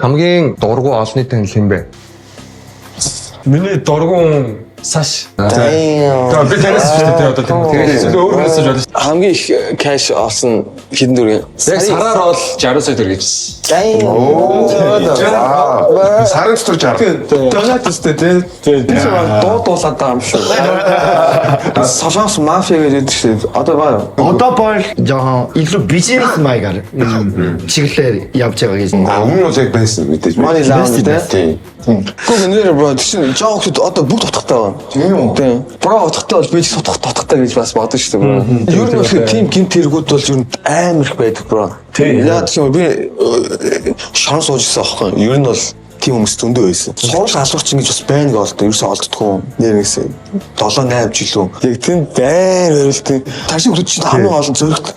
хамгийн дургу олонний танил юм бэ? Миний дургуун Саш. За би танаас шүү дээ одоо тэгээд өөр хүмүүсээс болно. хамгийн их кэш олсон хэдэн төгрөг? Яг сараар бол 60 сая төгрөг гэжсэн. Сарын дотор 60. Донат өстэй тий. Би дуулаад байгаа юм шүү. Солонгос мафия гэдэг чинь одоо баа. Одоо бол жоохон илүү бизнес маягаар чиглэлээр явж байгаа гэж. Өмнө нь яг байсан мэдээж. Money laundry тий. Тийм. Гүг нэр бро чинь жоох одоо бүгд утгатай байна. Тийм үү? Тийм. Бро утгатай бол би ч утгатай гэж бас бодсон шүү дээ. Ер нь бол тийм гинт тэргүүд бол ер нь амар их байдаг бро. Яа гэх юм би шанс суужсан аахгүй. Ер нь бол тийм хүмүүс зөндөө байсан. Сурал асууч ингэж бас байна гэж болдог. Ерөөсөө олддгүй. Нэрнээс 7-8 жилүү. Яг тийм байн өрөлтөө. Такси хүрч чинь хамгийн олон зөрөгт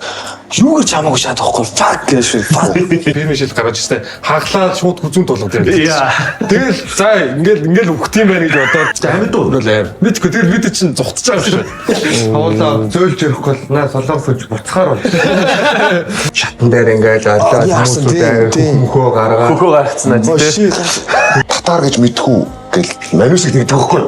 юу гэж хамаагүй шат байхгүй. Fuck гэж fuck. Би мишэл гаргаж ирсэн. Хаглаад шууд хүзүүн тулгад явдаг. Тэгэл за ингээл өгөх юм байна гэж бодоод амьд уу. Мэдгүй тэгэл бид чинь зугтаж байгаа шүү. Хавуулаа зөөлж ирэхгүй бол наа солонгос гэж буцахаар бол. Шатан дээр ингээд хүмүүсүүд хөхөө гаргацсан тий. Татар гэж мэдхүү гэл манусыг тэгдэг байхгүй.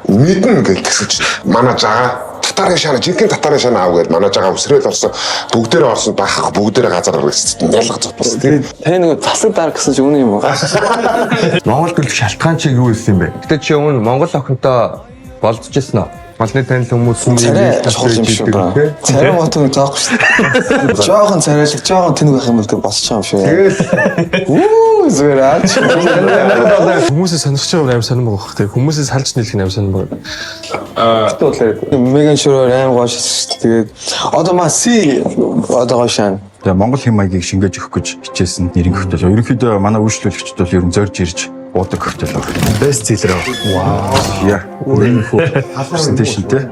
Мэднэ гэл тэсэлж. Манай жагаа татарын шана жинхэнэ татарын шана аав гэж манай жагаа өсрөөл орсон. Бүгдээрээ орсон бахах бүгдээрээ газар гаргасан. Ялгаж зотбос тий. Тэ нэг засаг дараа гэсэн чинь үнэн юм байна. Монгол төрөлх шалтгаан чи юу байсан юм бэ? Гэтэ чи өмнө Монгол охинтой болдож ирсэн үү? Малны танил хүмүүс Царай чухал юм шүү дээ. Царай мотог заахгүй шүү дээ. Жохон царайлаг, жохон тэнэг байх юм бол тэг босч байгаа юм шүү. Үу зүраач. Хүмүүсээ сонирхож байгаа аим сонирм байгаа. Тэг хүмүүсээ салж нийлэх аим сонирм байгаа. Меган шураар аим гош тэгээд одоо маси одоо гошаан. Тэгээ Монгол хэм маягийг шингээж өгөх гэж хичээсэн нэрийн хөвтөл. Ерөнхийдөө манай үйлчлүүлэгчд бол ер нь зорж ирж уудаг хөвтөл байна. Бест селлер. Вау. Яа. Үнэн хөө. Презентацтэй.